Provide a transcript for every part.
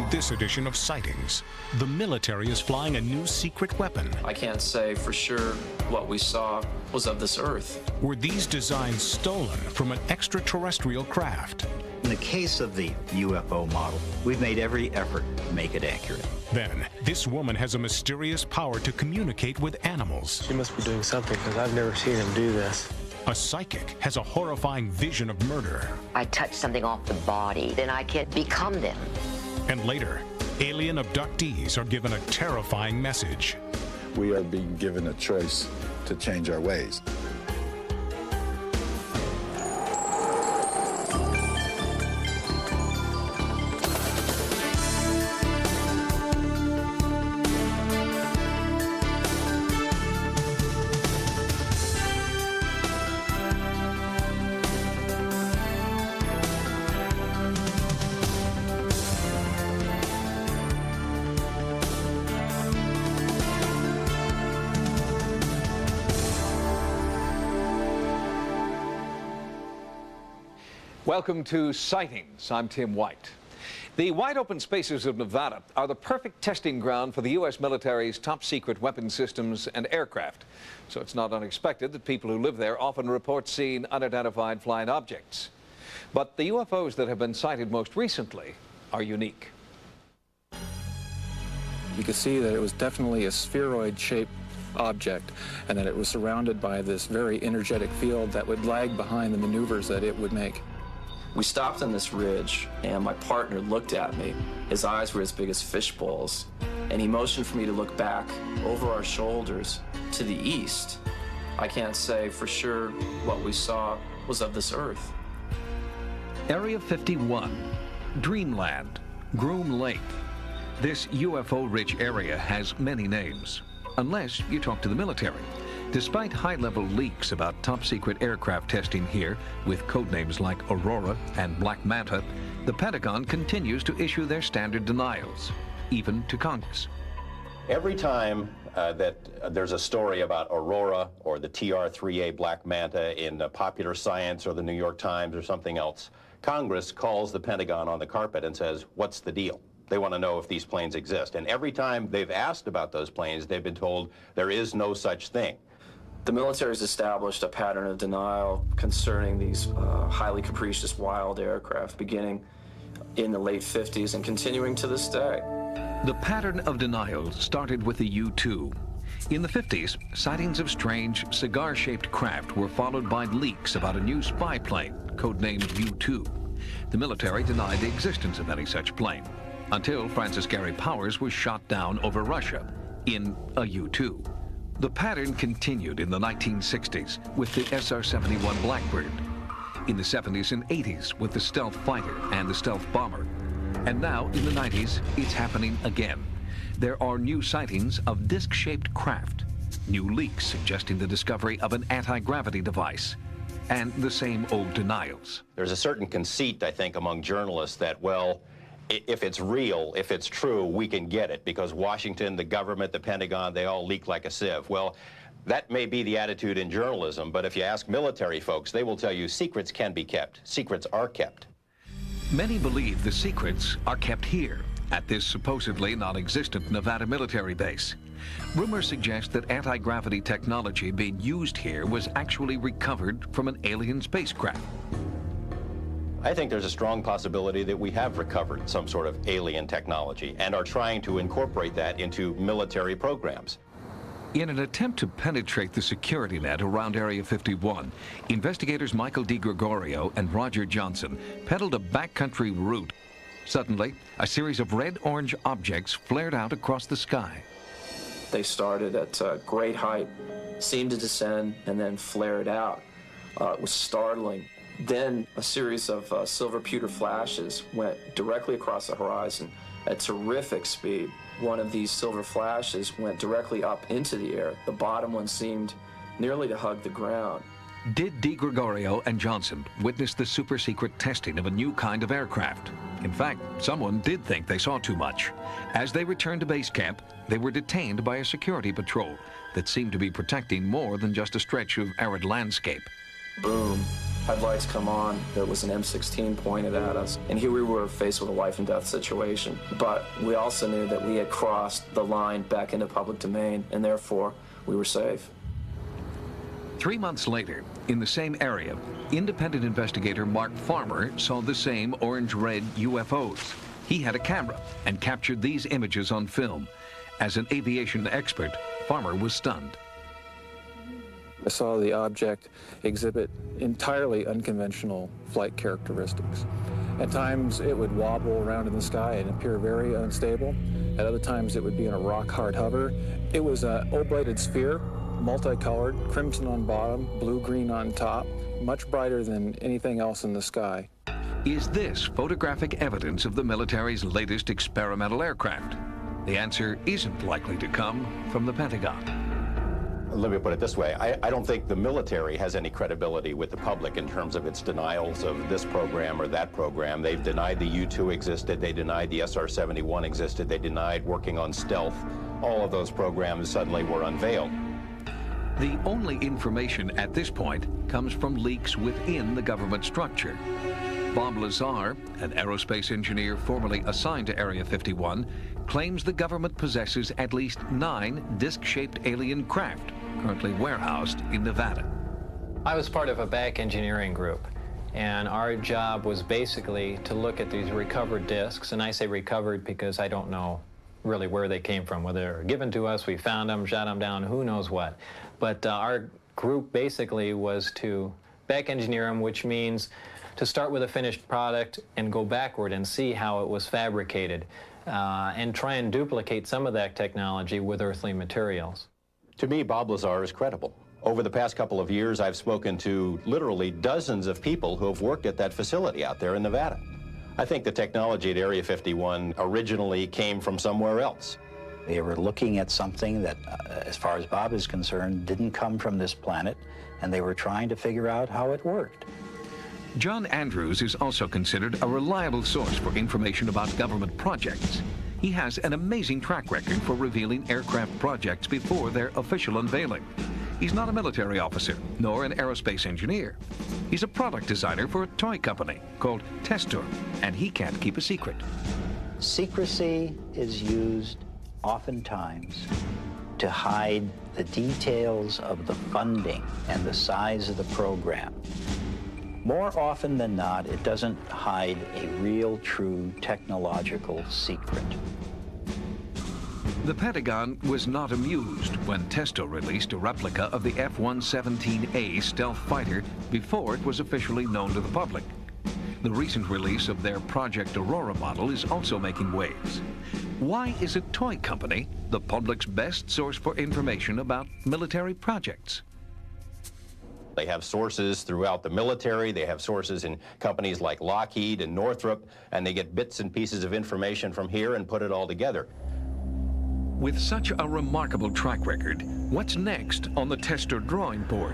this edition of Sightings, the military is flying a new secret weapon. I can't say for sure what we saw was of this Earth. Were these designs stolen from an extraterrestrial craft? In the case of the UFO model, we've made every effort to make it accurate. Then, this woman has a mysterious power to communicate with animals. She must be doing something, because I've never seen him do this. A psychic has a horrifying vision of murder. I touch something off the body, then I can become them. And later, alien abductees are given a terrifying message. We are being given a choice to change our ways. Welcome to Sightings. I'm Tim White. The wide open spaces of Nevada are the perfect testing ground for the U.S. military's top secret weapon systems and aircraft. So it's not unexpected that people who live there often report seeing unidentified flying objects. But the UFOs that have been sighted most recently are unique. You could see that it was definitely a spheroid-shaped object, and that it was surrounded by this very energetic field that would lag behind the maneuvers that it would make. We stopped on this ridge, and my partner looked at me. His eyes were as big as fish bowls, and he motioned for me to look back over our shoulders to the east. I can't say for sure what we saw was of this Earth. Area 51, Dreamland, Groom Lake. This UFO-rich area has many names, unless you talk to the military. Despite high-level leaks about top-secret aircraft testing here, with codenames like Aurora and Black Manta, the Pentagon continues to issue their standard denials, even to Congress. Every time that there's a story about Aurora or the TR-3A Black Manta in Popular Science or the New York Times or something else, Congress calls the Pentagon on the carpet and says, what's the deal? They want to know if these planes exist. And every time they've asked about those planes, they've been told there is no such thing. The military has established a pattern of denial concerning these highly capricious wild aircraft, beginning in the late 50s and continuing to this day. The pattern of denial started with the U-2. In the 50s, sightings of strange cigar-shaped craft were followed by leaks about a new spy plane, codenamed U-2. The military denied the existence of any such plane, until Francis Gary Powers was shot down over Russia in a U-2. The pattern continued in the 1960s with the SR-71 Blackbird, in the 70s and 80s with the stealth fighter and the stealth bomber, and now in the 90s it's happening again. There are new sightings of disc-shaped craft, new leaks suggesting the discovery of an anti-gravity device, and the same old denials. There's a certain conceit, I think, among journalists that, well, if it's real, if it's true, we can get it, because Washington, the government, the Pentagon, they all leak like a sieve. Well, that may be the attitude in journalism, but if you ask military folks, they will tell you secrets can be kept. Secrets are kept. Many believe the secrets are kept here, at this supposedly non-existent Nevada military base. Rumors suggest that anti-gravity technology being used here was actually recovered from an alien spacecraft. I think there's a strong possibility that we have recovered some sort of alien technology and are trying to incorporate that into military programs. In an attempt to penetrate the security net around Area 51, investigators Michael DiGregorio and Roger Johnson pedaled a backcountry route. Suddenly, a series of red-orange objects flared out across the sky. They started at great height, seemed to descend, and then flared out. It was startling. Then a series of silver pewter flashes went directly across the horizon at terrific speed. One of these silver flashes went directly up into the air. The bottom one seemed nearly to hug the ground. Did DiGregorio and Johnson witness the super-secret testing of a new kind of aircraft? In fact, someone did think they saw too much. As they returned to base camp, they were detained by a security patrol that seemed to be protecting more than just a stretch of arid landscape. Boom. Headlights come on, there was an M16 pointed at us, and here we were faced with a life and death situation. But we also knew that we had crossed the line back into public domain, and therefore we were safe. 3 months later, in the same area, independent investigator Mark Farmer saw the same orange-red UFOs. He had a camera and captured these images on film. As an aviation expert, Farmer was stunned. I saw the object exhibit entirely unconventional flight characteristics. At times it would wobble around in the sky and appear very unstable. At other times it would be in a rock-hard hover. It was an oblated sphere, multicolored, crimson on bottom, blue-green on top, much brighter than anything else in the sky. Is this photographic evidence of the military's latest experimental aircraft? The answer isn't likely to come from the Pentagon. Let me put it this way. I don't think the military has any credibility with the public in terms of its denials of this program or that program. They've denied the U-2 existed. They denied the SR-71 existed. They denied working on stealth. All of those programs suddenly were unveiled. The only information at this point comes from leaks within the government structure. Bob Lazar, an aerospace engineer formerly assigned to Area 51, claims the government possesses at least 9 disc-shaped alien craft currently warehoused in Nevada. I was part of a back engineering group, and our job was basically to look at these recovered discs, and I say recovered because I don't know really where they came from, whether they were given to us, we found them, shot them down, who knows what. But our group basically was to back engineer them, which means to start with a finished product and go backward and see how it was fabricated, and try and duplicate some of that technology with earthly materials. To me, Bob Lazar is credible. Over the past couple of years, I've spoken to literally dozens of people who have worked at that facility out there in Nevada. I think the technology at Area 51 originally came from somewhere else. They were looking at something that, as far as Bob is concerned, didn't come from this planet, and they were trying to figure out how it worked. John Andrews is also considered a reliable source for information about government projects. He has an amazing track record for revealing aircraft projects before their official unveiling. He's not a military officer, nor an aerospace engineer. He's a product designer for a toy company called Testor, and he can't keep a secret. Secrecy is used oftentimes to hide the details of the funding and the size of the program. More often than not, it doesn't hide a real, true technological secret. The Pentagon was not amused when Testo released a replica of the F-117A stealth fighter before it was officially known to the public. The recent release of their Project Aurora model is also making waves. Why is a toy company the public's best source for information about military projects? They have sources throughout the military, they have sources in companies like Lockheed and Northrop, and they get bits and pieces of information from here and put it all together. With such a remarkable track record, what's next on the Testor drawing board?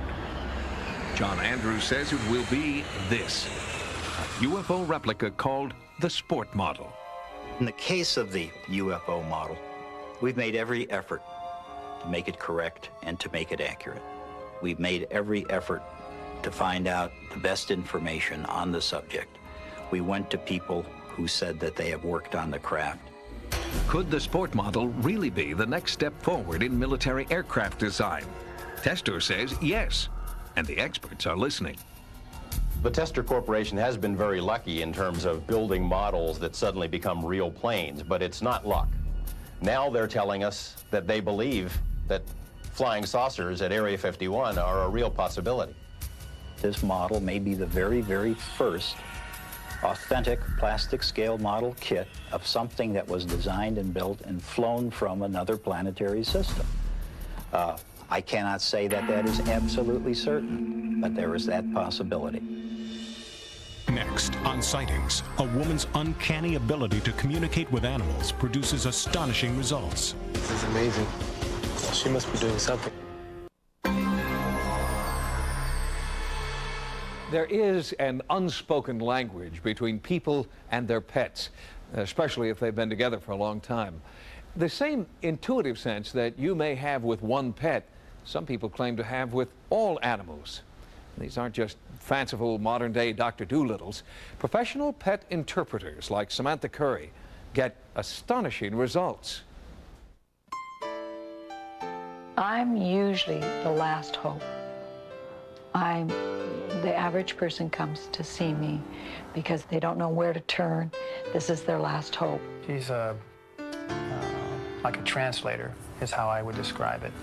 John Andrews says it will be this, a UFO replica called the Sport Model. In the case of the UFO model, we've made every effort to make it correct and to make it accurate. We've made every effort to find out the best information on the subject. We went to people who said that they have worked on the craft. Could the Sport Model really be the next step forward in military aircraft design? Testor says yes, and the experts are listening. The Testor Corporation has been very lucky in terms of building models that suddenly become real planes, but it's not luck. Now they're telling us that they believe that flying saucers at Area 51 are a real possibility. This model may be the very, very first authentic plastic scale model kit of something that was designed and built and flown from another planetary system. I cannot say that that is absolutely certain, but there is that possibility. Next, on Sightings, a woman's uncanny ability to communicate with animals produces astonishing results. This is amazing. She must be doing something. There is an unspoken language between people and their pets, especially if they've been together for a long time. The same intuitive sense that you may have with one pet, some people claim to have with all animals. These aren't just fanciful modern-day Dr. Doolittles. Professional pet interpreters like Samantha Curry get astonishing results. I'm usually the last hope. The average person comes to see me because they don't know where to turn. This is their last hope. She's like a translator, is how I would describe it.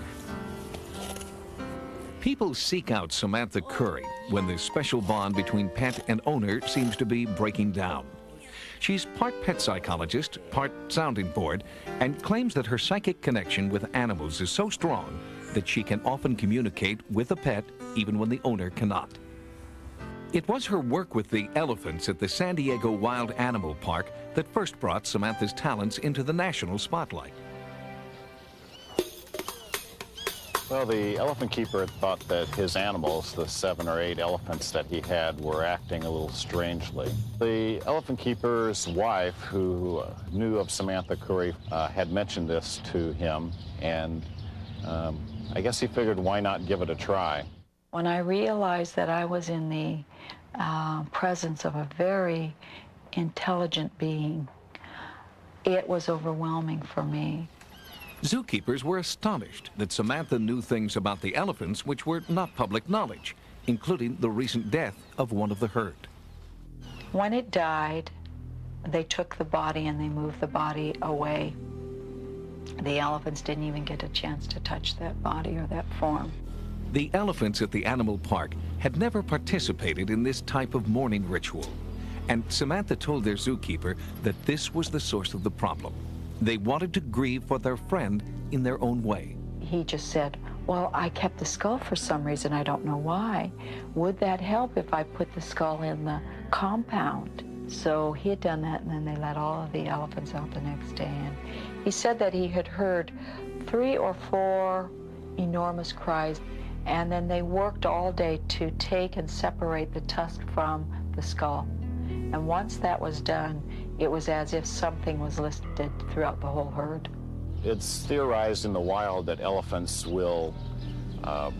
People seek out Samantha Curry when the special bond between pet and owner seems to be breaking down. She's part pet psychologist, part sounding board, and claims that her psychic connection with animals is so strong that she can often communicate with a pet even when the owner cannot. It was her work with the elephants at the San Diego Wild Animal Park that first brought Samantha's talents into the national spotlight. Well, the elephant keeper thought that his animals, the 7 or 8 elephants that he had, were acting a little strangely. The elephant keeper's wife, who knew of Samantha Curry, had mentioned this to him, and I guess he figured, why not give it a try? When I realized that I was in the presence of a very intelligent being, it was overwhelming for me. Zookeepers were astonished that Samantha knew things about the elephants which were not public knowledge, including the recent death of one of the herd. When it died, they took the body and they moved the body away. The elephants didn't even get a chance to touch that body or that form. The elephants at the animal park had never participated in this type of mourning ritual, and Samantha told their zookeeper that this was the source of the problem. They wanted to grieve for their friend in their own way. He just said, well, I kept the skull for some reason, I don't know why. Would that help if I put the skull in the compound? So he had done that, and then they let all of the elephants out the next day. And he said that he had heard 3 or 4 enormous cries, and then they worked all day to take and separate the tusk from the skull. And once that was done, it was as if something was listed throughout the whole herd. It's theorized in the wild that elephants will go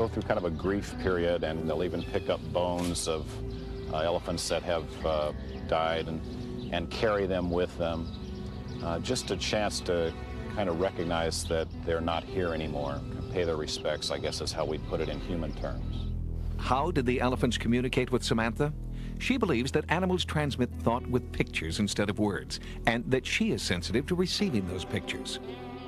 through kind of a grief period, and they'll even pick up bones of elephants that have died and carry them with them. Just a chance to kind of recognize that they're not here anymore, pay their respects, I guess is how we put it in human terms. How did the elephants communicate with Samantha? She believes that animals transmit thought with pictures instead of words, and that she is sensitive to receiving those pictures.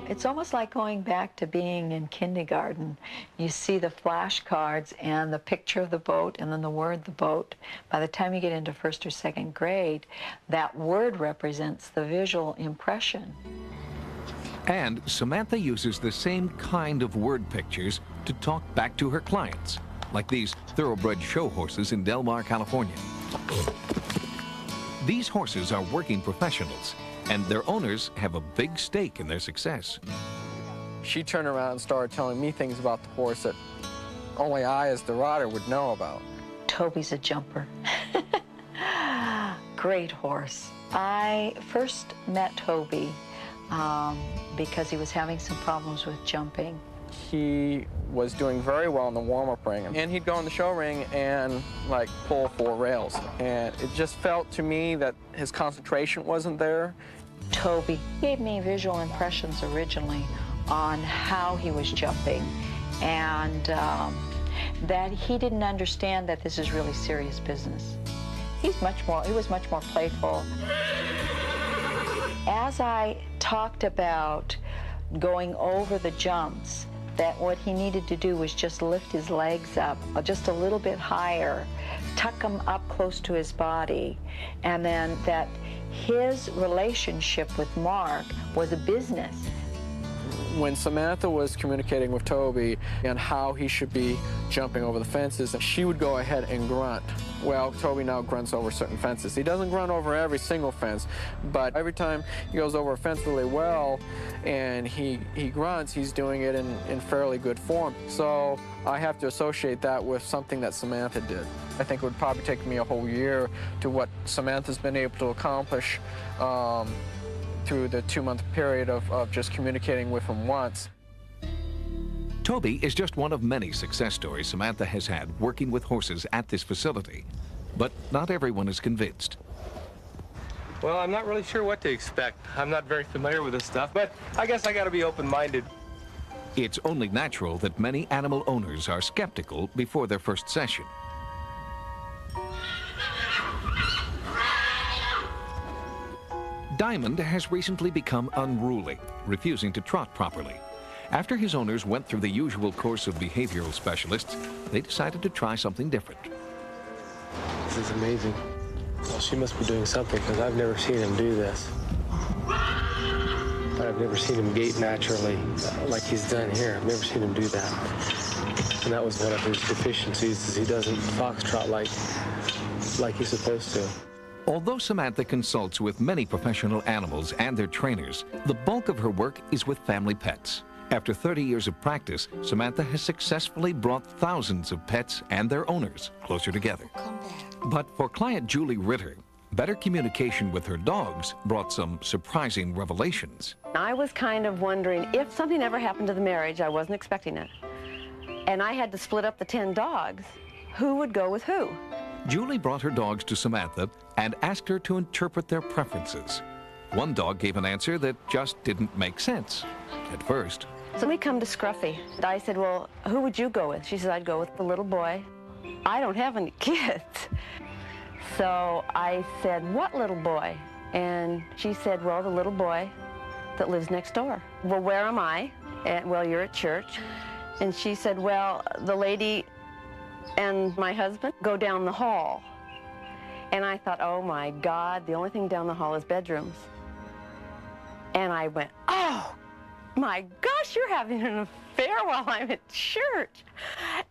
It's almost like going back to being in kindergarten. You see the flashcards and the picture of the boat and then the word the boat. By the time you get into 1st or 2nd grade, that word represents the visual impression. And Samantha uses the same kind of word pictures to talk back to her clients, like these thoroughbred show horses in Del Mar, California. These horses are working professionals, and their owners have a big stake in their success. She turned around and started telling me things about the horse that only I, as the rider, would know about. Toby's a jumper. Great horse. I first met Toby because he was having some problems with jumping. He was doing very well in the warm-up ring, and he'd go in the show ring and like pull 4 rails, and it just felt to me that his concentration wasn't there. Toby gave me visual impressions originally on how he was jumping, and that he didn't understand that this is really serious business. He was much more playful. As I talked about going over the jumps, that what he needed to do was just lift his legs up just a little bit higher, tuck them up close to his body, and then that his relationship with Mark was a business. When Samantha was communicating with Toby and how he should be jumping over the fences, she would go ahead and grunt. Well, Toby now grunts over certain fences. He doesn't grunt over every single fence, but every time he goes over a fence really well and he grunts, he's doing it in fairly good form. So I have to associate that with something that Samantha did. I think it would probably take me a whole year to what Samantha's been able to accomplish through the 2-month period of just communicating with him once. Toby is just one of many success stories Samantha has had working with horses at this facility. But not everyone is convinced. Well, I'm not really sure what to expect. I'm not very familiar with this stuff, but I guess I got to be open-minded. It's only natural that many animal owners are skeptical before their first session. Diamond has recently become unruly, refusing to trot properly. After his owners went through the usual course of behavioral specialists, they decided to try something different. This is amazing. Well, she must be doing something, because I've never seen him do this. I've never seen him gait naturally like he's done here. I've never seen him do that. And that was one of his deficiencies, is he doesn't foxtrot like he's supposed to. Although Samantha consults with many professional animals and their trainers, the bulk of her work is with family pets. After 30 years of practice, Samantha has successfully brought thousands of pets and their owners closer together. But for client Julie Ritter, better communication with her dogs brought some surprising revelations. I was kind of wondering if something ever happened to the marriage, I wasn't expecting it, and I had to split up the 10 dogs, who would go with who? Julie brought her dogs to Samantha and asked her to interpret their preferences. One dog gave an answer that just didn't make sense at first. So we come to Scruffy. I said, well, who would you go with? She said, I'd go with the little boy. I don't have any kids. So I said, what little boy? And she said, well, the little boy that lives next door. Well, where am I? And, well, you're at church. And she said, well, the lady and my husband go down the hall. And I thought, oh my God, the only thing down the hall is bedrooms. And I went, oh my gosh, you're having an affair while I'm at church.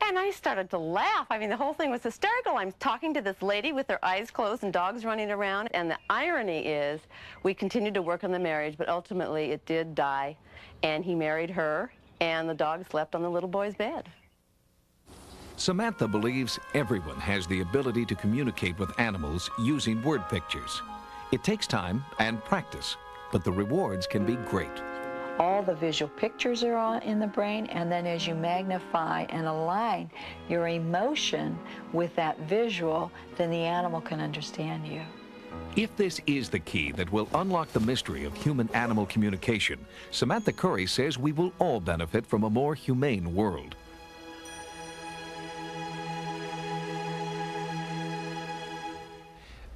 And I started to laugh. I mean, the whole thing was hysterical. I'm talking to this lady with her eyes closed and dogs running around. And the irony is, we continued to work on the marriage, but ultimately it did die. And he married her, and the dog slept on the little boy's bed. Samantha believes everyone has the ability to communicate with animals using word pictures. It takes time and practice, but the rewards can be great. All the visual pictures are on in the brain, and then as you magnify and align your emotion with that visual, then the animal can understand you. If this is the key that will unlock the mystery of human-animal communication, Samantha Curry says we will all benefit from a more humane world.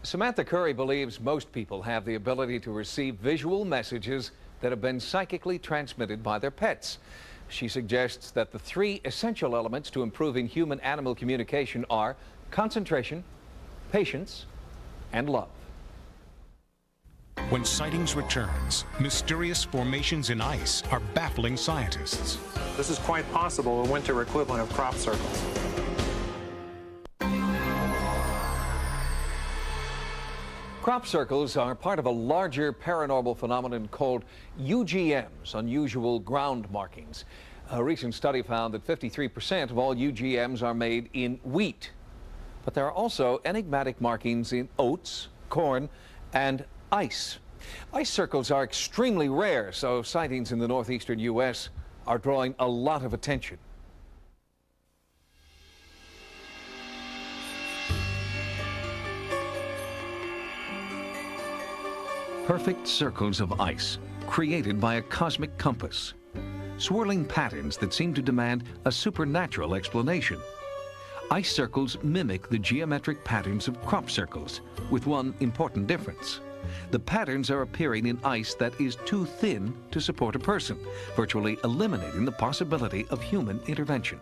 Samantha Curry believes most people have the ability to receive visual messages that have been psychically transmitted by their pets. She suggests that the 3 essential elements to improving human-animal communication are concentration, patience, and love. When sightings returns, mysterious formations in ice are baffling scientists. This is quite possible a winter equivalent of crop circles. Crop circles are part of a larger paranormal phenomenon called UGMs, unusual ground markings. A recent study found that 53% of all UGMs are made in wheat. But there are also enigmatic markings in oats, corn, and ice. Ice circles are extremely rare, so sightings in the northeastern U.S. are drawing a lot of attention. Perfect circles of ice, created by a cosmic compass. Swirling patterns that seem to demand a supernatural explanation. Ice circles mimic the geometric patterns of crop circles, with one important difference. The patterns are appearing in ice that is too thin to support a person, virtually eliminating the possibility of human intervention.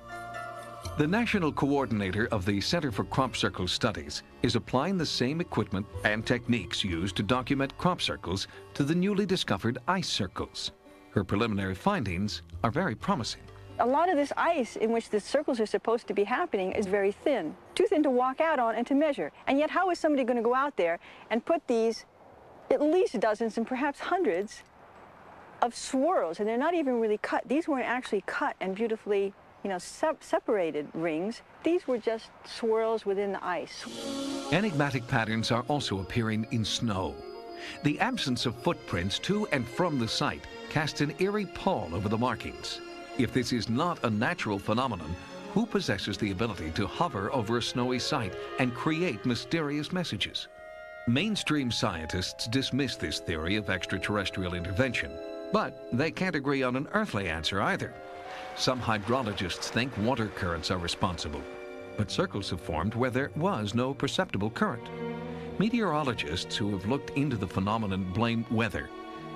The national coordinator of the Center for Crop Circle Studies is applying the same equipment and techniques used to document crop circles to the newly discovered ice circles. Her preliminary findings are very promising. A lot of this ice in which the circles are supposed to be happening is very thin, too thin to walk out on and to measure. And yet how is somebody going to go out there and put these at least dozens and perhaps hundreds of swirls, and they're not even really cut. These weren't actually cut and beautifully, separated rings. These were just swirls within the ice. Enigmatic patterns are also appearing in snow. The absence of footprints to and from the site casts an eerie pall over the markings. If this is not a natural phenomenon, who possesses the ability to hover over a snowy site and create mysterious messages? Mainstream scientists dismiss this theory of extraterrestrial intervention, but they can't agree on an earthly answer either. Some hydrologists think water currents are responsible, but circles have formed where there was no perceptible current. Meteorologists who have looked into the phenomenon blame weather,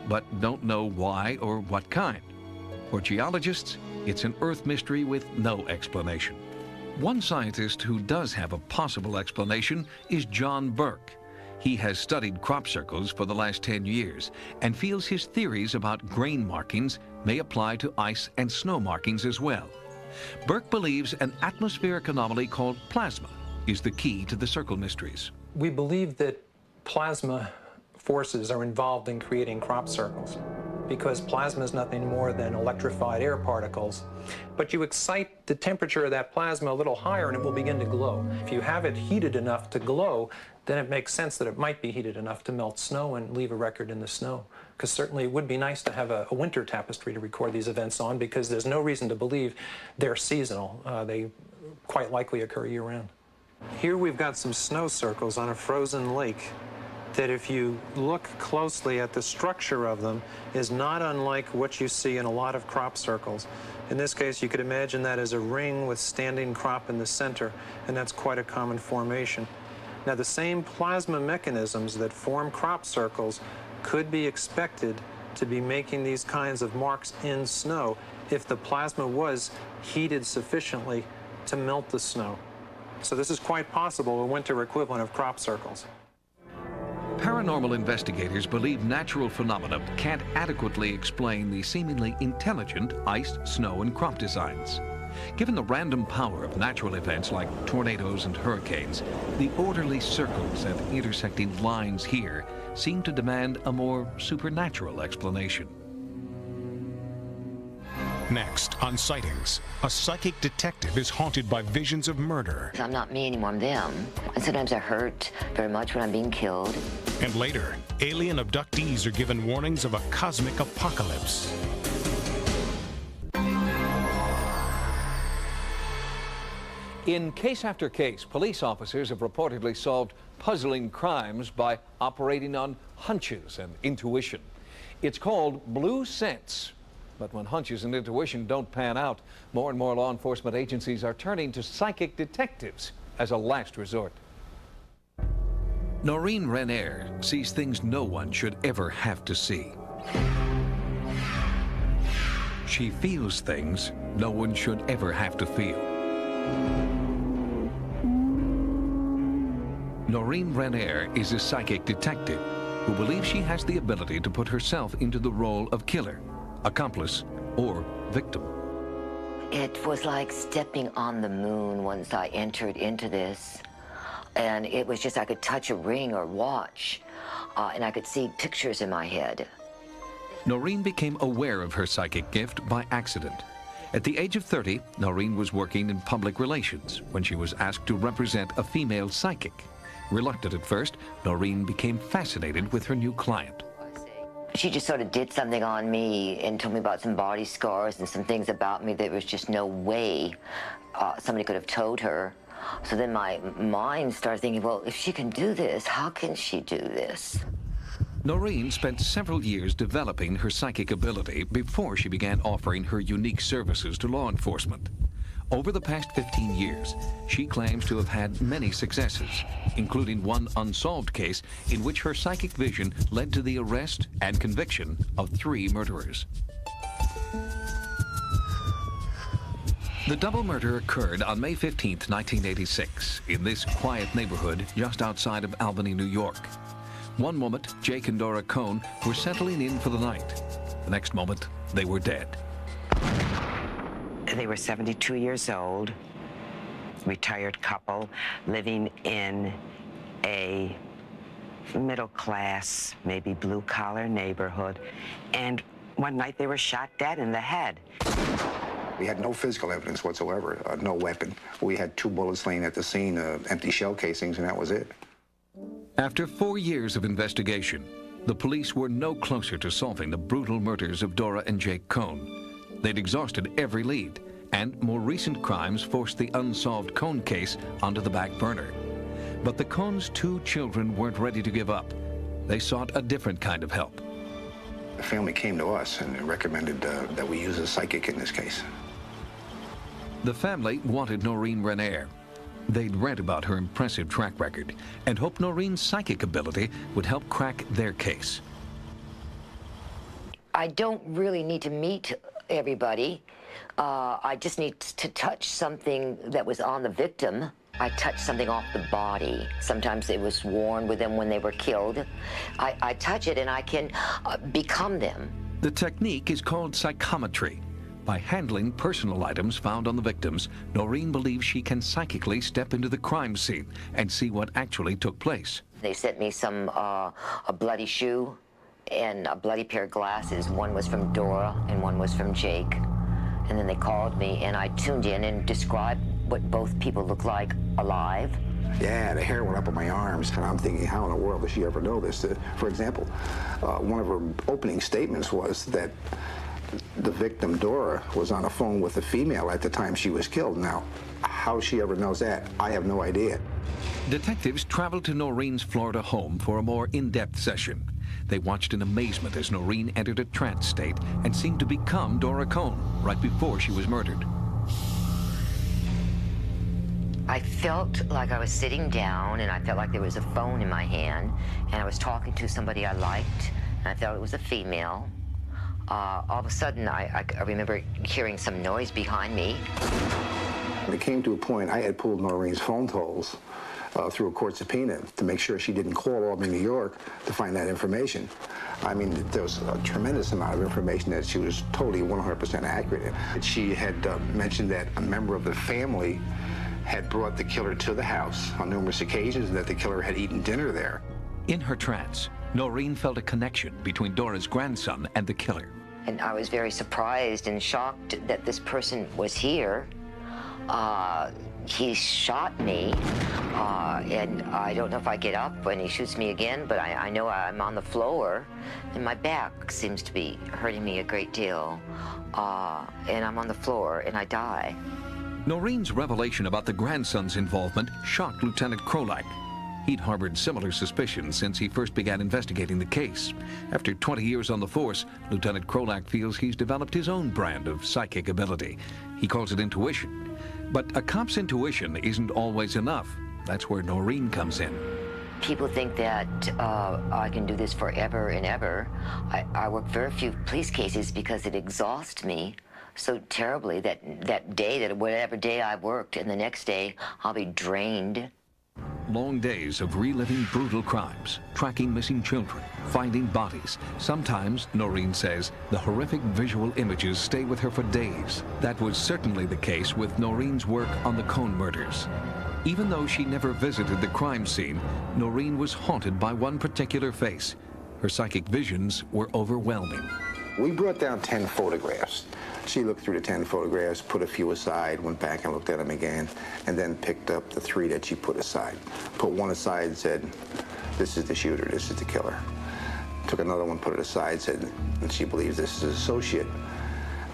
but don't know why or what kind. For geologists, it's an Earth mystery with no explanation. One scientist who does have a possible explanation is John Burke. He has studied crop circles for the last 10 years and feels his theories about grain markings may apply to ice and snow markings as well. Burke believes an atmospheric anomaly called plasma is the key to the circle mysteries. We believe that plasma forces are involved in creating crop circles, because plasma is nothing more than electrified air particles. But you excite the temperature of that plasma a little higher and it will begin to glow. If you have it heated enough to glow, then it makes sense that it might be heated enough to melt snow and leave a record in the snow. Because certainly it would be nice to have a winter tapestry to record these events on, because there's no reason to believe they're seasonal. They quite likely occur year-round. Here we've got some snow circles on a frozen lake that, if you look closely at the structure of them, is not unlike what you see in a lot of crop circles. In this case, you could imagine that as a ring with standing crop in the center, and that's quite a common formation. Now, the same plasma mechanisms that form crop circles could be expected to be making these kinds of marks in snow if the plasma was heated sufficiently to melt the snow. So this is quite possible, a winter equivalent of crop circles. Paranormal investigators believe natural phenomena can't adequately explain the seemingly intelligent ice, snow, and crop designs. Given the random power of natural events like tornadoes and hurricanes, the orderly circles and intersecting lines here seem to demand a more supernatural explanation. Next, on Sightings, a psychic detective is haunted by visions of murder. I'm not me anymore, I'm them. And sometimes I hurt very much when I'm being killed. And later, alien abductees are given warnings of a cosmic apocalypse. In case after case, police officers have reportedly solved puzzling crimes by operating on hunches and intuition. It's called blue sense. But when hunches and intuition don't pan out, more and more law enforcement agencies are turning to psychic detectives as a last resort. Noreen Renair sees things no one should ever have to see. She feels things no one should ever have to feel. Noreen Renair is a psychic detective who believes she has the ability to put herself into the role of killer, accomplice, or victim. It was like stepping on the moon once I entered into this. And it was just, I could touch a ring or watch, and I could see pictures in my head. Noreen became aware of her psychic gift by accident. At the age of 30, Noreen was working in public relations when she was asked to represent a female psychic. Reluctant at first, Noreen became fascinated with her new client. She just sort of did something on me and told me about some body scars and some things about me that there was just no way somebody could have told her. So then my mind started thinking, well, if she can do this, how can she do this? Noreen spent several years developing her psychic ability before she began offering her unique services to law enforcement. Over the past 15 years, she claims to have had many successes, including one unsolved case in which her psychic vision led to the arrest and conviction of 3 murderers. The double murder occurred on May 15, 1986, in this quiet neighborhood just outside of Albany, New York. One moment, Jake and Dora Cohn were settling in for the night. The next moment, they were dead. They were 72 years old, retired couple, living in a middle-class, maybe blue-collar neighborhood. And one night they were shot dead in the head. We had no physical evidence whatsoever, no weapon. We had 2 bullets laying at the scene, empty shell casings, and that was it. After 4 years of investigation, the police were no closer to solving the brutal murders of Dora and Jake Cohn. They'd exhausted every lead, and more recent crimes forced the unsolved Cohn case onto the back burner. But the Cohn's 2 children weren't ready to give up. They sought a different kind of help. The family came to us and recommended that we use a psychic in this case. The family wanted Noreen Renier. They'd read about her impressive track record and hoped Noreen's psychic ability would help crack their case. I don't really need to meet everybody. I just need to touch something that was on the victim. I touched something off the body. Sometimes it was worn with them when they were killed. I touch it and I can become them. The technique is called psychometry. By handling personal items found on the victims, Noreen believes she can psychically step into the crime scene and see what actually took place. They sent me some, a bloody shoe and a bloody pair of glasses. One was from Dora and one was from Jake. And then they called me and I tuned in and described what both people look like alive. Yeah, the hair went up on my arms, and I'm thinking, how in the world does she ever know this? For example, one of her opening statements was that the victim, Dora, was on a phone with a female at the time she was killed. Now, how she ever knows that, I have no idea. Detectives traveled to Noreen's Florida home for a more in-depth session. They watched in amazement as Noreen entered a trance state and seemed to become Dora Cohn right before she was murdered. I felt like I was sitting down and I felt like there was a phone in my hand and I was talking to somebody I liked and I felt it was a female. All of a sudden, I remember hearing some noise behind me. It came to a point, I had pulled Noreen's phone tolls through a court subpoena to make sure she didn't call Albany, New York to find that information. I mean, there was a tremendous amount of information that she was totally 100% accurate in. She had mentioned that a member of the family had brought the killer to the house on numerous occasions and that the killer had eaten dinner there. In her trance, Noreen felt a connection between Dora's grandson and the killer. And I was very surprised and shocked that this person was here. He shot me, and I don't know if I get up when he shoots me again, but I know I'm on the floor, and my back seems to be hurting me a great deal. And I'm on the floor, and I die. Noreen's revelation about the grandson's involvement shocked Lieutenant Krolak. He'd harbored similar suspicions since he first began investigating the case. After 20 years on the force, Lieutenant Krolak feels he's developed his own brand of psychic ability. He calls it intuition. But a cop's intuition isn't always enough. That's where Noreen comes in. People think that I can do this forever and ever. I work very few police cases because it exhausts me so terribly that day, that whatever day I worked, and the next day I'll be drained. Long days of reliving brutal crimes, tracking missing children, finding bodies. Sometimes, Noreen says, the horrific visual images stay with her for days. That was certainly the case with Noreen's work on the Cohn murders. Even though she never visited the crime scene, Noreen was haunted by one particular face. Her psychic visions were overwhelming. We brought down 10 photographs. She looked through the 10 photographs, put a few aside, went back and looked at them again, and then picked up the 3 that she put aside. Put one aside and said, this is the shooter, this is the killer. Took another one, put it aside, said, and she believes this is his associate.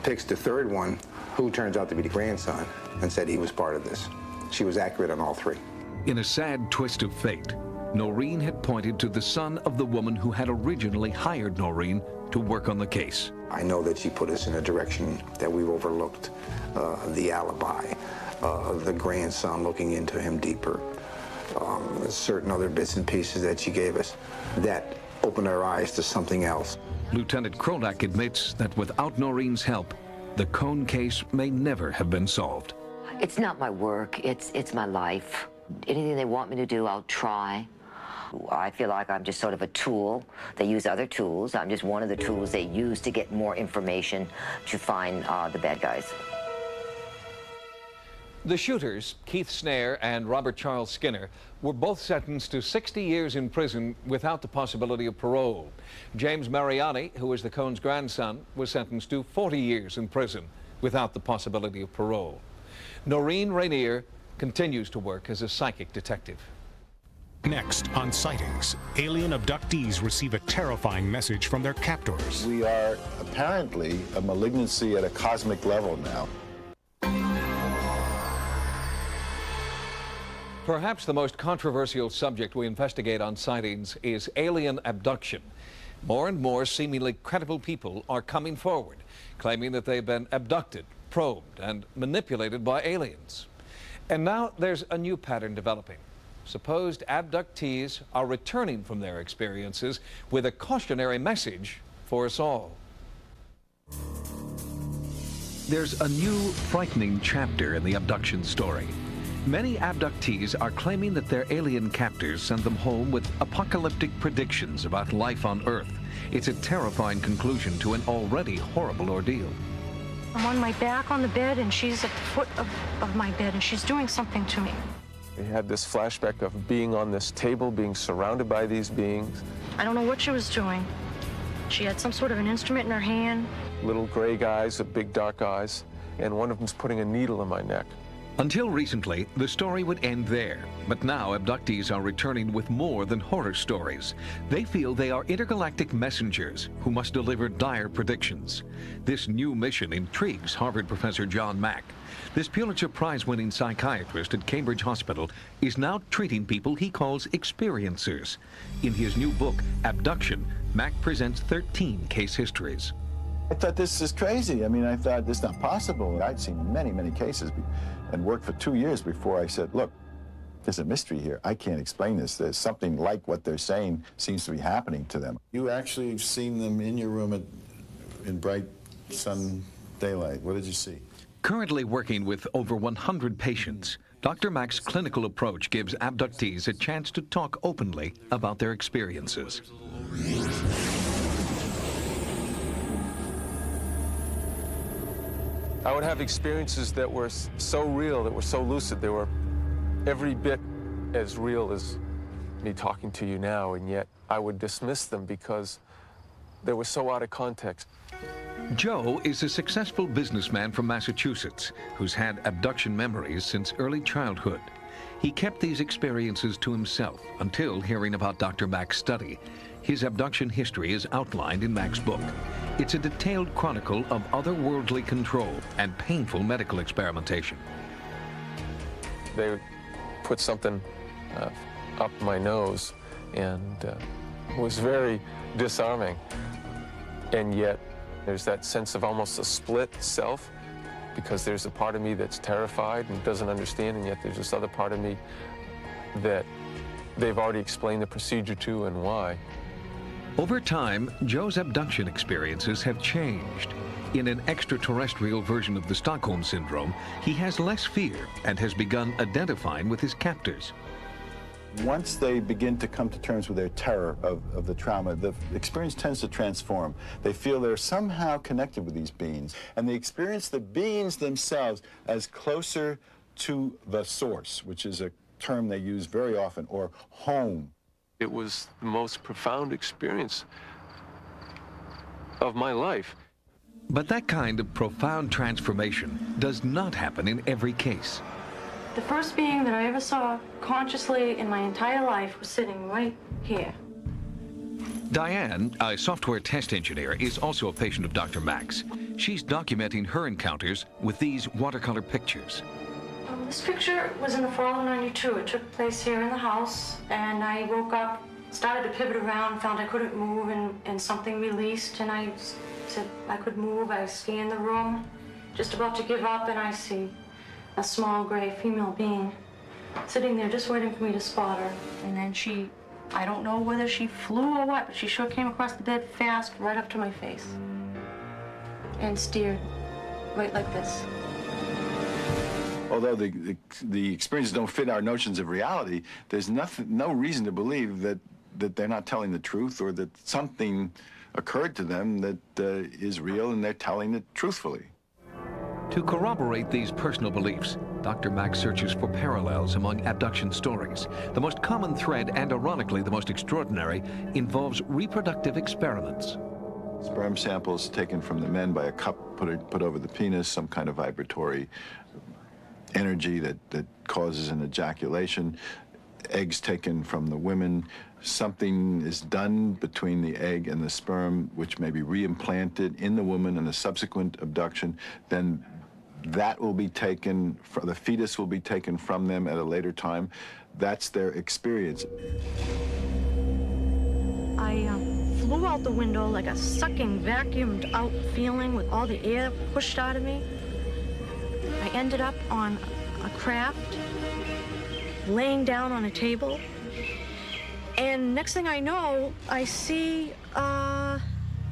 Picks the 3rd one, who turns out to be the grandson, and said he was part of this. She was accurate on all 3. In a sad twist of fate, Noreen had pointed to the son of the woman who had originally hired Noreen to work on the case. I know that she put us in a direction that we've overlooked. The alibi, the grandson looking into him deeper, certain other bits and pieces that she gave us that opened our eyes to something else. Lieutenant Krolak admits that without Noreen's help, the Cohn case may never have been solved. It's not my work, it's my life. Anything they want me to do, I'll try. I feel like I'm just sort of a tool. They use other tools. I'm just one of the tools they use to get more information to find the bad guys. The shooters, Keith Snare and Robert Charles Skinner, were both sentenced to 60 years in prison without the possibility of parole. James Mariani, who was the Cohn's grandson, was sentenced to 40 years in prison without the possibility of parole. Noreen Renier continues to work as a psychic detective. Next on Sightings, alien abductees receive a terrifying message from their captors. We are apparently a malignancy at a cosmic level now. Perhaps the most controversial subject we investigate on Sightings is alien abduction. More and more seemingly credible people are coming forward, claiming that they've been abducted, probed, and manipulated by aliens. And now there's a new pattern developing. Supposed abductees are returning from their experiences with a cautionary message for us all. There's a new, frightening chapter in the abduction story. Many abductees are claiming that their alien captors send them home with apocalyptic predictions about life on Earth. It's a terrifying conclusion to an already horrible ordeal. I'm on my back on the bed, and she's at the foot of my bed, and she's doing something to me. He had this flashback of being on this table, being surrounded by these beings. I don't know what she was doing. She had some sort of an instrument in her hand. Little gray guys with big dark eyes, and one of them's putting a needle in my neck. Until recently, the story would end there. But now abductees are returning with more than horror stories. They feel they are intergalactic messengers who must deliver dire predictions. This new mission intrigues Harvard professor John Mack. This Pulitzer Prize-winning psychiatrist at Cambridge Hospital is now treating people he calls experiencers. In his new book, Abduction, Mack presents 13 case histories. I thought this is crazy. I mean, I thought this is not possible. I'd seen many, many cases and worked for 2 years before I said, look, there's a mystery here. I can't explain this. There's something like what they're saying seems to be happening to them. You actually have seen them in your room in bright sun daylight. What did you see? Currently working with over 100 patients, Dr. Mack's clinical approach gives abductees a chance to talk openly about their experiences. I would have experiences that were so real, that were so lucid, they were every bit as real as me talking to you now, and yet I would dismiss them because they were so out of context. Joe is a successful businessman from Massachusetts who's had abduction memories since early childhood. He kept these experiences to himself until hearing about Dr. Mack's study. His abduction history is outlined in Mack's book. It's a detailed chronicle of otherworldly control and painful medical experimentation. They put something up my nose, and it was very disarming. And yet there's that sense of almost a split self, because there's a part of me that's terrified and doesn't understand, and yet there's this other part of me that they've already explained the procedure to and why. Over time, Joe's abduction experiences have changed. In an extraterrestrial version of the Stockholm Syndrome, he has less fear and has begun identifying with his captors. Once they begin to come to terms with their terror of the trauma, the experience tends to transform. They feel they're somehow connected with these beings, and they experience the beings themselves as closer to the source, which is a term they use very often, or home. It was the most profound experience of my life. But that kind of profound transformation does not happen in every case. The first being that I ever saw consciously in my entire life was sitting right here. Diane, a software test engineer, is also a patient of Dr. Mack's. She's documenting her encounters with these watercolor pictures. This picture was in the fall of '92. It took place here in the house, and I woke up, started to pivot around, found I couldn't move, and something released, and I said I could move. I scanned the room, just about to give up, and I see a small gray female being sitting there just waiting for me to spot her. And then she, I don't know whether she flew or what, but she sure came across the bed fast, right up to my face, and steered right like this. Although the experiences don't fit our notions of reality, there's no reason to believe that they're not telling the truth, or that something occurred to them that is real and they're telling it truthfully. To corroborate these personal beliefs, Dr. Mack searches for parallels among abduction stories. The most common thread, and ironically the most extraordinary, involves reproductive experiments. Sperm samples taken from the men by a cup put over the penis, some kind of vibratory energy that causes an ejaculation. eggs taken from the women. Something is done between the egg and the sperm, which may be reimplanted in the woman in a subsequent abduction. Then that will be taken, the fetus will be taken from them at a later time. That's their experience. I flew out the window like a sucking, vacuumed out feeling with all the air pushed out of me. I ended up on a craft, laying down on a table. And next thing I know, I see a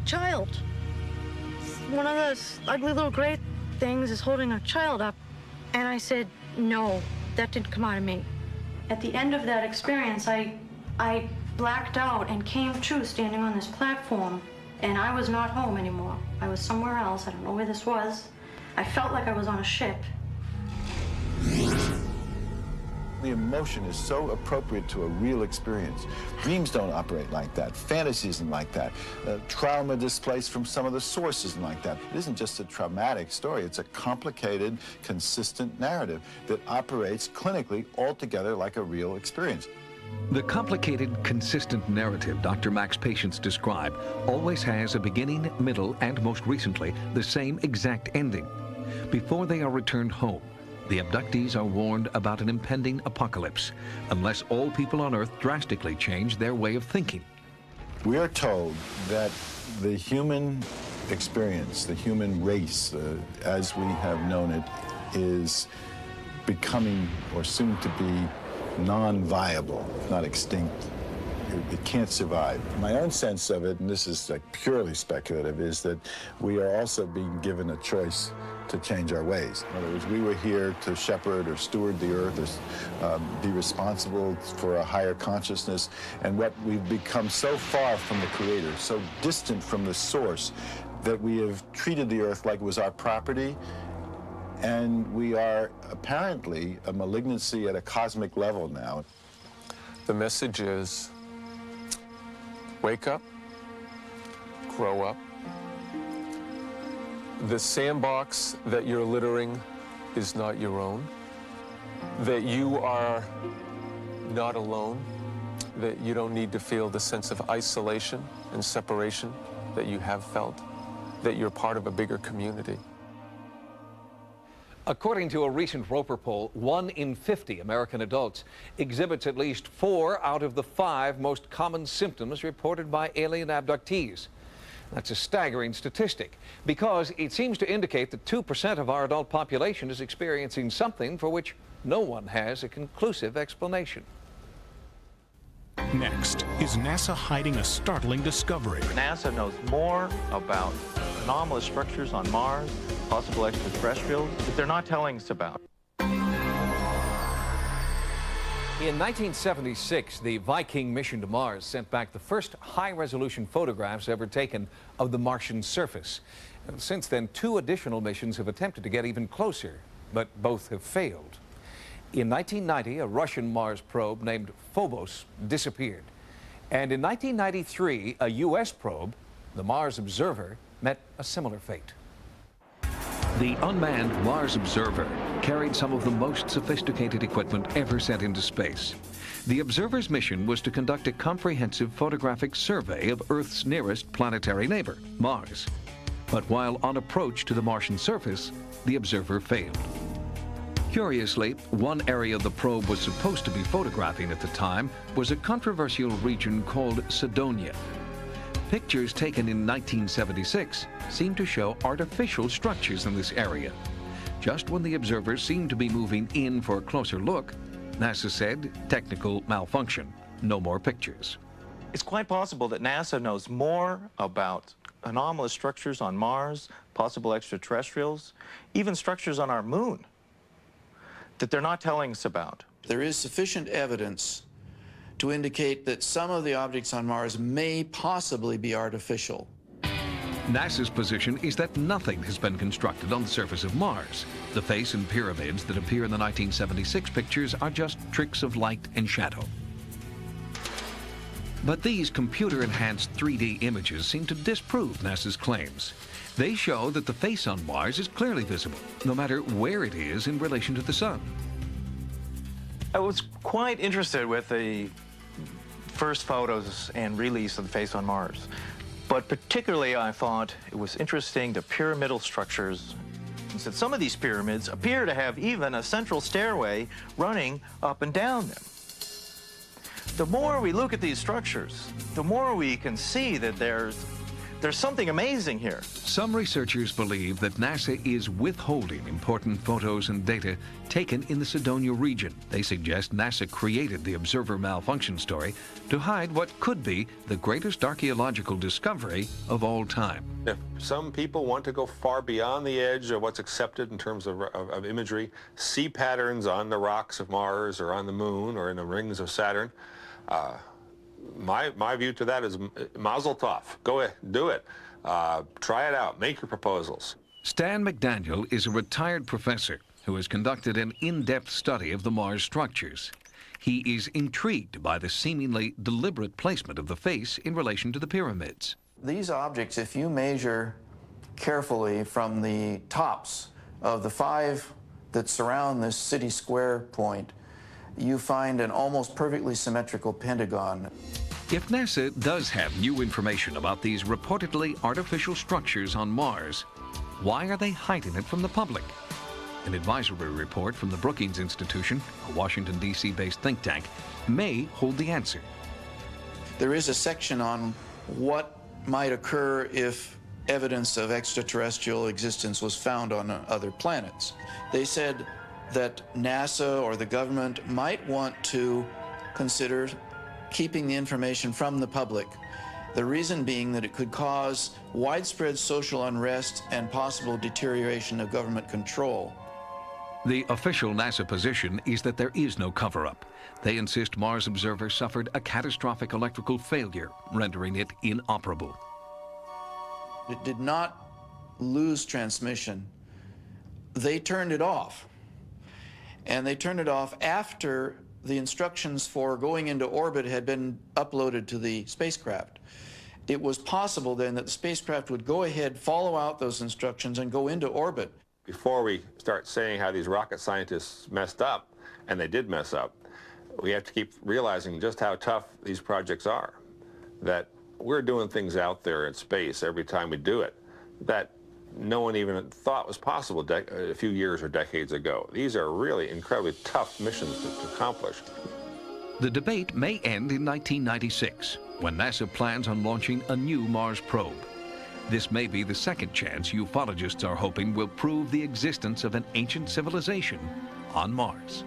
child. One of those ugly little gray things is holding a child up. And I said, no, that didn't come out of me. At the end of that experience, I blacked out and came to standing on this platform. And I was not home anymore. I was somewhere else. I don't know where this was. I felt like I was on a ship. The emotion is so appropriate to a real experience. Dreams don't operate like that. Fantasy isn't like that. Trauma displaced from some of the sources isn't like that. It isn't just a traumatic story. It's a complicated, consistent narrative that operates clinically altogether like a real experience. The complicated, consistent narrative Dr. Mack's patients describe always has a beginning, middle, and most recently, the same exact ending. Before they are returned home, the abductees are warned about an impending apocalypse, unless all people on Earth drastically change their way of thinking. We are told that the human experience, the human race, as we have known it, is becoming, or soon to be, non-viable, not extinct. It can't survive. My own sense of it, and this is like purely speculative, is that we are also being given a choice to change our ways. In other words, we were here to shepherd or steward the earth, or be responsible for a higher consciousness, and what we've become so far from the Creator, so distant from the source, that we have treated the earth like it was our property, and we are apparently a malignancy at a cosmic level now. The message is, wake up, grow up. The sandbox that you're littering is not your own. That you are not alone. That you don't need to feel the sense of isolation and separation that you have felt. That you're part of a bigger community. According to a recent Roper poll, 1 in 50 American adults exhibits at least 4 out of the 5 most common symptoms reported by alien abductees. That's a staggering statistic, because it seems to indicate that 2% of our adult population is experiencing something for which no one has a conclusive explanation. Next, is NASA hiding a startling discovery? NASA knows more about anomalous structures on Mars, possible extraterrestrials, that they're not telling us about. In 1976, the Viking mission to Mars sent back the first high-resolution photographs ever taken of the Martian surface. And since then, 2 additional missions have attempted to get even closer, but both have failed. In 1990, a Russian Mars probe named Phobos disappeared. And in 1993, a U.S. probe, the Mars Observer, met a similar fate. The unmanned Mars Observer carried some of the most sophisticated equipment ever sent into space. The Observer's mission was to conduct a comprehensive photographic survey of Earth's nearest planetary neighbor, Mars. But while on approach to the Martian surface, the Observer failed. Curiously, one area the probe was supposed to be photographing at the time was a controversial region called Cydonia. Pictures taken in 1976 seem to show artificial structures in this area. Just when the observer seemed to be moving in for a closer look, NASA said, technical malfunction, no more pictures. It's quite possible that NASA knows more about anomalous structures on Mars, possible extraterrestrials, even structures on our moon, that they're not telling us about. There is sufficient evidence to indicate that some of the objects on Mars may possibly be artificial. NASA's position is that nothing has been constructed on the surface of Mars. The face and pyramids that appear in the 1976 pictures are just tricks of light and shadow. But these computer-enhanced 3D images seem to disprove NASA's claims. They show that the face on Mars is clearly visible, no matter where it is in relation to the Sun. I was quite interested with the first photos and release of the face on Mars. But particularly, I thought it was interesting the pyramidal structures. That some of these pyramids appear to have even a central stairway running up and down them. The more we look at these structures, the more we can see that there's something amazing here. Some researchers believe that NASA is withholding important photos and data taken in the Cydonia region. They suggest NASA created the observer malfunction story to hide what could be the greatest archaeological discovery of all time. If some people want to go far beyond the edge of what's accepted in terms of imagery, see patterns on the rocks of Mars or on the Moon or in the rings of Saturn, my view to that is mazel tov. Go ahead, do it. Try it out. Make your proposals. Stan McDaniel is a retired professor who has conducted an in-depth study of the Mars structures. He is intrigued by the seemingly deliberate placement of the face in relation to the pyramids. These objects, if you measure carefully from the tops of the 5 that surround this city square point, you find an almost perfectly symmetrical pentagon. If NASA does have new information about these reportedly artificial structures on Mars, why are they hiding it from the public? An advisory report from the Brookings Institution, a Washington, D.C.-based think tank, may hold the answer. There is a section on what might occur if evidence of extraterrestrial existence was found on other planets. They said that NASA or the government might want to consider keeping the information from the public. The reason being that it could cause widespread social unrest and possible deterioration of government control. The official NASA position is that there is no cover-up. They insist Mars Observer suffered a catastrophic electrical failure, rendering it inoperable. It did not lose transmission. They turned it off. And they turned it off after the instructions for going into orbit had been uploaded to the spacecraft. It was possible then that the spacecraft would go ahead, follow out those instructions, and go into orbit. Before we start saying how these rocket scientists messed up, and they did mess up, we have to keep realizing just how tough these projects are. That we're doing things out there in space every time we do it that no one even thought was possible a few years or decades ago. These are really incredibly tough missions to accomplish. The debate may end in 1996, when NASA plans on launching a new Mars probe. This may be the second chance ufologists are hoping will prove the existence of an ancient civilization on Mars.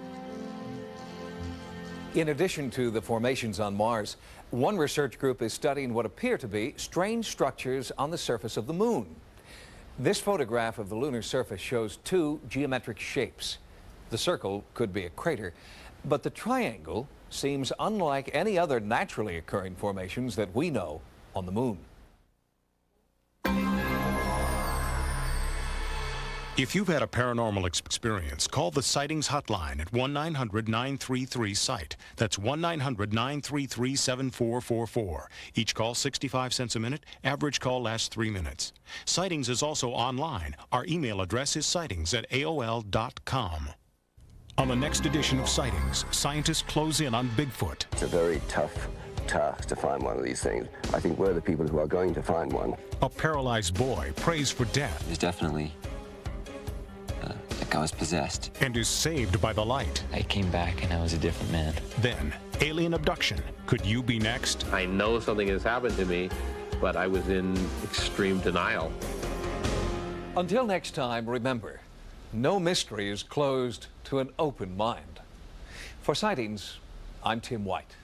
In addition to the formations on Mars, one research group is studying what appear to be strange structures on the surface of the Moon. This photograph of the lunar surface shows 2 geometric shapes. The circle could be a crater, but the triangle seems unlike any other naturally occurring formations that we know on the Moon. If you've had a paranormal experience, call the Sightings Hotline at 1-900-933-SIGHT. That's 1-900-933-7444. Each call 65 cents a minute. Average call lasts 3 minutes. Sightings is also online. Our email address is sightings@aol.com. On the next edition of Sightings, scientists close in on Bigfoot. It's a very tough task to find one of these things. I think we're the people who are going to find one. A paralyzed boy prays for death. There's definitely I was possessed. And is saved by the light. I came back and I was a different man. Then, alien abduction. Could you be next? I know something has happened to me, but I was in extreme denial. Until next time, remember, no mystery is closed to an open mind. For Sightings, I'm Tim White.